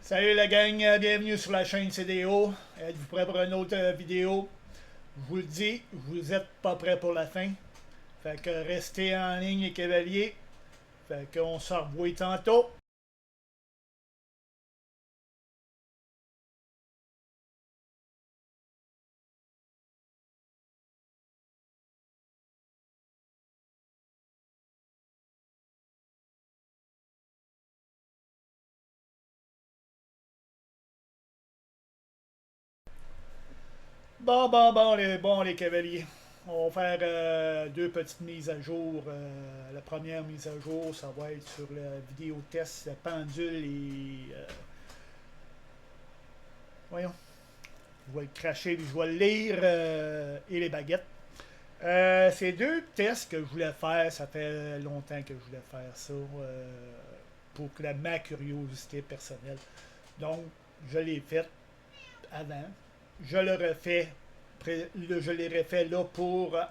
Salut la gang, bienvenue sur la chaîne CDO. Êtes-vous prêts pour une autre vidéo? Je vous le dis, vous n'êtes pas prêts pour la fin. Fait que restez en ligne les cavaliers. Fait qu'on se revoit tantôt. Bon les cavaliers. On va faire deux petites mises à jour. La première mise à jour, ça va être sur la vidéo test, la pendule et... voyons, je vais le cracher, je vais le lire et les baguettes. C'est deux tests que je voulais faire. Ça fait longtemps que je voulais faire ça pour ma curiosité personnelle. Donc, je l'ai fait avant. Je le refais. Je l'ai refait là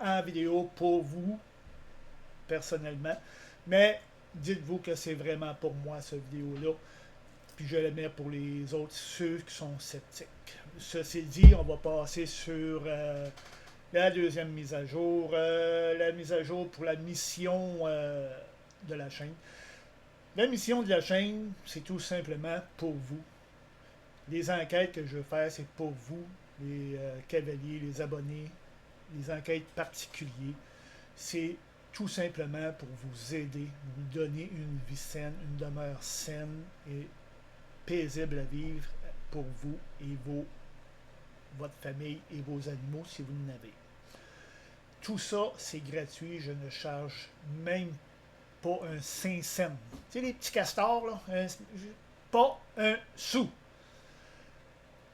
en vidéo pour vous, personnellement. Mais dites-vous que c'est vraiment pour moi, cette vidéo-là. Puis je le mets pour les autres, ceux qui sont sceptiques. Ceci dit, on va passer sur la deuxième mise à jour. La mise à jour pour la mission de la chaîne. La mission de la chaîne, c'est tout simplement pour vous. Les enquêtes que je veux faire, c'est pour vous, les cavaliers, les abonnés, les enquêtes particuliers. C'est tout simplement pour vous aider, vous donner une vie saine, une demeure saine et paisible à vivre pour vous et votre famille et vos animaux si vous en avez. Tout ça, c'est gratuit. Je ne charge même pas un 5 cents. Tu sais, les petits castors, là, pas un sou.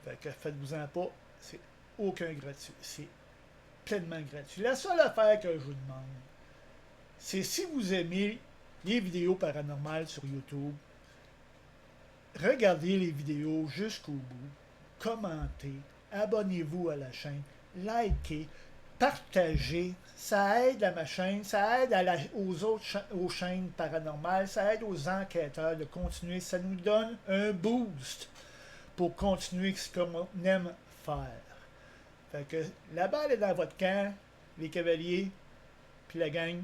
Fait que faites-vous-en pas, c'est aucun gratuit. C'est pleinement gratuit. La seule affaire que je vous demande, c'est si vous aimez les vidéos paranormales sur YouTube, regardez les vidéos jusqu'au bout, commentez, abonnez-vous à la chaîne, likez, partagez. Ça aide à ma chaîne, ça aide aux chaînes paranormales, ça aide aux enquêteurs de continuer. Ça nous donne un boost pour continuer ce qu'on aime faire. Fait que la balle est dans votre camp, les cavaliers, puis la gang.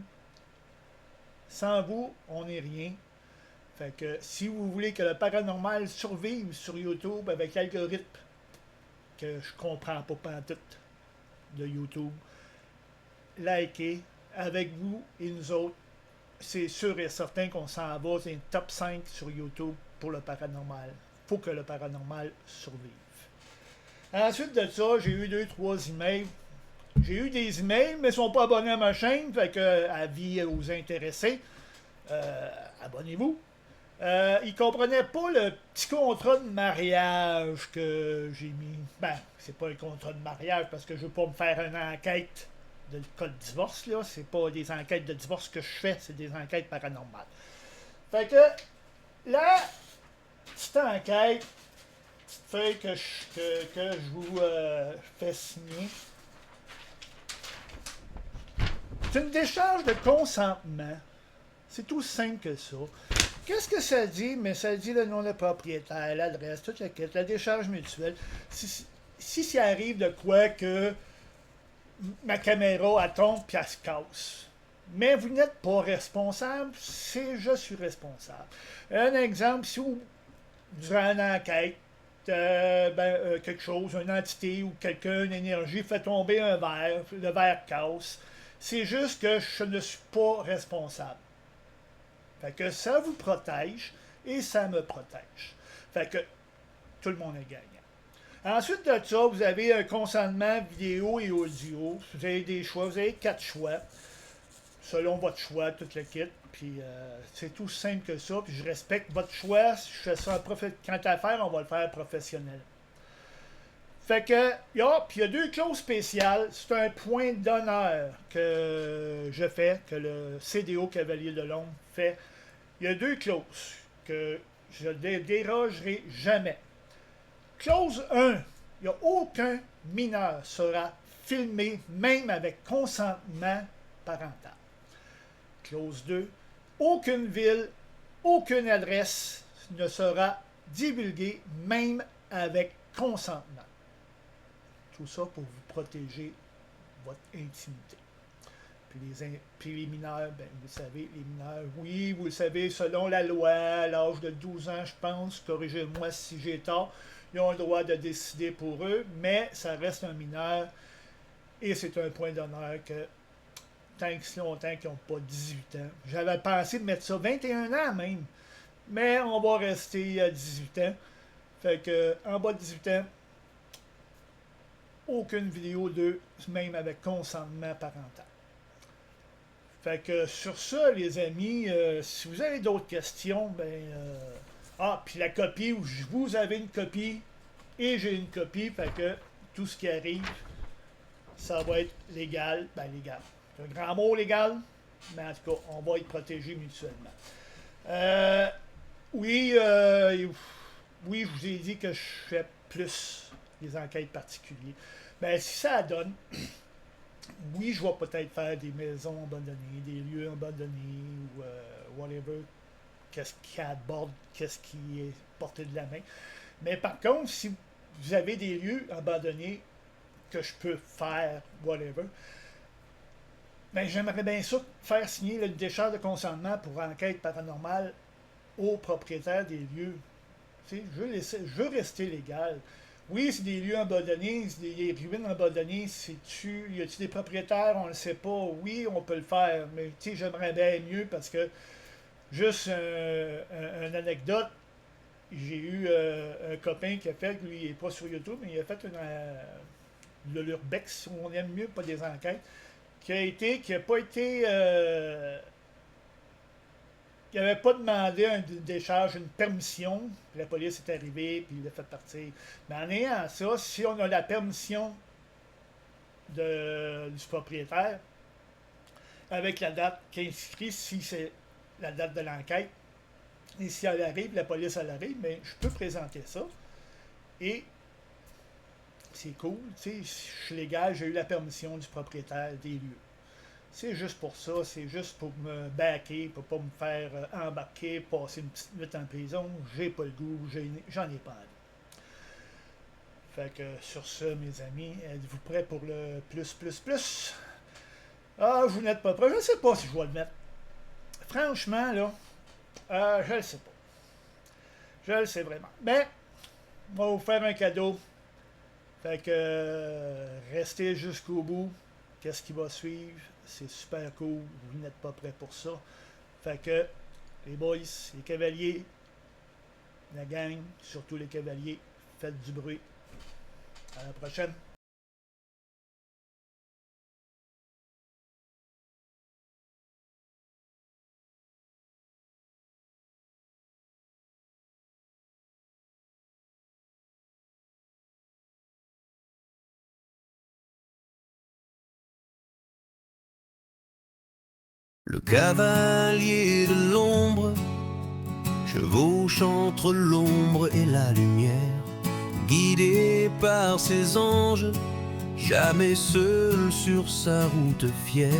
Sans vous, on n'est rien. Fait que si vous voulez que le paranormal survive sur YouTube avec l'algorithme que je comprends pas pantoute de YouTube, likez avec vous et nous autres. C'est sûr et certain qu'on s'en va. C'est une top 5 sur YouTube pour le paranormal. Faut que le paranormal survive. Ensuite de ça, j'ai eu 2-3 emails. J'ai eu des emails, mais ils ne sont pas abonnés à ma chaîne. Fait que, avis aux intéressés, abonnez-vous. Ils ne comprenaient pas le petit contrat de mariage que j'ai mis. Ben, c'est pas un contrat de mariage parce que je veux pas me faire une enquête de cas de divorce, là. C'est pas des enquêtes de divorce que je fais, c'est des enquêtes paranormales. Fait que, là, petite enquête, petite feuille que je vous fais signer. C'est une décharge de consentement. C'est tout simple que ça. Qu'est-ce que ça dit? Mais ça dit le nom de propriétaire, l'adresse, toute la quête, la décharge mutuelle. Si ça arrive de quoi que ma caméra elle tombe et elle se casse. Mais vous n'êtes pas responsable, c'est je suis responsable. Un exemple, si vous, durant une enquête, quelque chose, une entité ou quelqu'un, une énergie fait tomber un verre, le verre casse, c'est juste que je ne suis pas responsable. Fait que ça vous protège et ça me protège. Fait que tout le monde est gagnant. Ensuite de ça, vous avez un consentement vidéo et audio. Vous avez des choix, vous avez 4 choix. Selon votre choix, tout le kit. Puis c'est tout simple que ça. Puis je respecte votre choix. Je fais ça quant à faire, on va le faire professionnel. Fait que, puis il y a 2 clauses spéciales. C'est un point d'honneur que je fais, que le CDO Cavalier de l'Ombre fait. Il y a 2 clauses que je ne dérogerai jamais. Clause 1. Il n'y a aucun mineur sera filmé, même avec consentement parental. Clause 2. Aucune ville, aucune adresse ne sera divulguer, même avec consentement. Tout ça pour vous protéger votre intimité. Puis les mineurs, ben, vous savez, les mineurs, oui, vous le savez, selon la loi, à l'âge de 12 ans, je pense, corrigez-moi si j'ai tort, ils ont le droit de décider pour eux, mais ça reste un mineur et c'est un point d'honneur que tant que si longtemps qu'ils n'ont pas 18 ans. J'avais pensé de mettre ça 21 ans même, mais on va rester à 18 ans. Fait que en bas de 18 ans, aucune vidéo d'eux, même avec consentement parental. Fait que sur ça, les amis, si vous avez d'autres questions, ben... puis la copie, vous avez une copie et j'ai une copie, fait que tout ce qui arrive, ça va être légal. Ben légal. C'est un grand mot légal, mais en tout cas, on va être protégés mutuellement. Oui, je vous ai dit que je fais plus des enquêtes particulières. Ben si ça donne... Oui, je vais peut-être faire des maisons abandonnées, des lieux abandonnés ou whatever, qu'est-ce qui aborde, qu'est-ce qui est porté de la main. Mais par contre, si vous avez des lieux abandonnés que je peux faire, whatever, ben j'aimerais bien ça faire signer le décharge de consentement pour enquête paranormale aux propriétaires des lieux. Tu sais, je veux rester légal. Oui, c'est des lieux abandonnés, c'est des ruines abandonnées. Y a-t-il des propriétaires? On ne le sait pas. Oui, on peut le faire, mais tu sais, j'aimerais bien mieux parce que, juste une anecdote, j'ai eu un copain qui a fait, lui, il n'est pas sur YouTube, mais il a fait de l'urbex, si on aime mieux, pas des enquêtes, qui n'a pas été... il n'avait pas demandé une décharge, une permission, puis la police est arrivée, puis il l'a fait partir. Mais en ayant ça, si on a la permission du propriétaire, avec la date qui est inscrite, si c'est la date de l'enquête, et si elle arrive, la police elle arrive, mais je peux présenter ça. Et c'est cool, tu sais, je suis légal, j'ai eu la permission du propriétaire des lieux. C'est juste pour ça, c'est juste pour me backer, pour pas me faire embarquer, passer une petite nuit en prison. J'ai pas le goût, j'en ai pas envie. Fait que sur ce, mes amis, êtes-vous prêts pour le plus? Ah, vous n'êtes pas prêts, je ne sais pas si je vais le mettre. Franchement, là, je le sais pas. Je le sais vraiment. Mais, on va vous faire un cadeau. Fait que, restez jusqu'au bout. Qu'est-ce qui va suivre? C'est super cool. Vous n'êtes pas prêts pour ça. Fait que, les boys, les cavaliers, la gang, surtout les cavaliers, faites du bruit. À la prochaine. Le cavalier de l'ombre chevauche entre l'ombre et la lumière, guidé par ses anges, jamais seul sur sa route fière.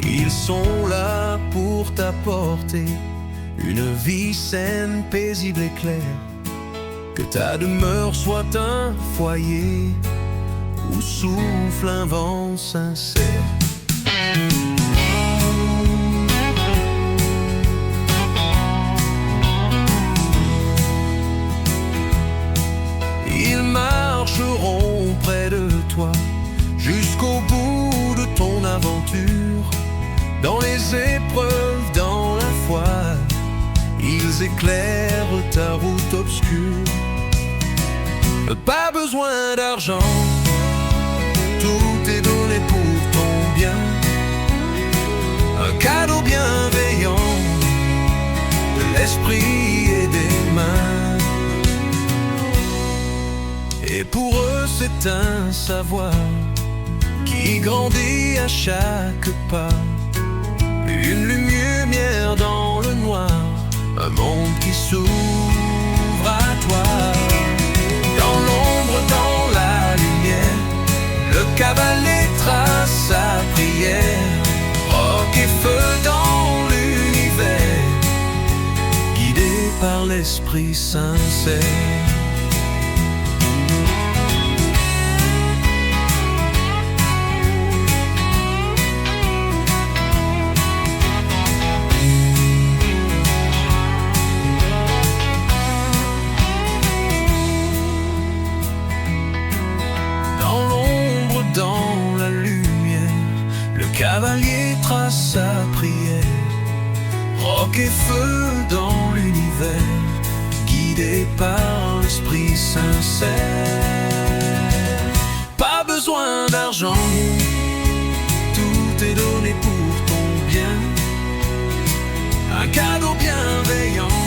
Ils sont là pour t'apporter une vie saine, paisible et claire. Que ta demeure soit un foyer où souffle un vent sincère. Ils marcheront près de toi jusqu'au bout de ton aventure. Dans les épreuves, dans la foi, ils éclairent ta route obscure. Pas besoin d'argent, tout est donné pour ton bien. Un cadeau bienveillant de l'esprit et des mains. Et pour eux c'est un savoir qui grandit à chaque pas. Une lumière dans le noir, l'esprit sincère. Dans la lumière, le cavalier trace sa prière. Roc et feu dans l'univers, guidé par l'esprit sincère. Pas besoin d'argent, tout est donné pour ton bien. Un cadeau bienveillant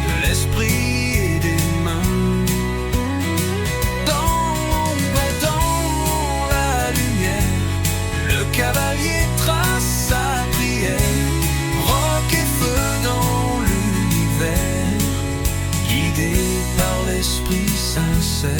de l'esprit et des mains. Le cavalier trace sa prière, roc et feu dans l'univers, guidé par l'esprit sincère.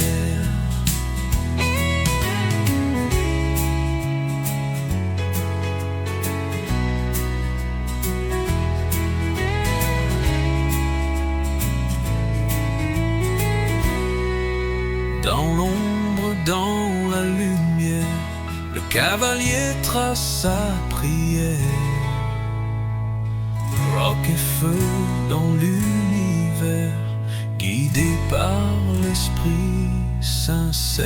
Dans l'ombre, dans la lumière, le cavalier trace sa prière. Roc et feu dans l'univers, guidé par l'esprit sincère.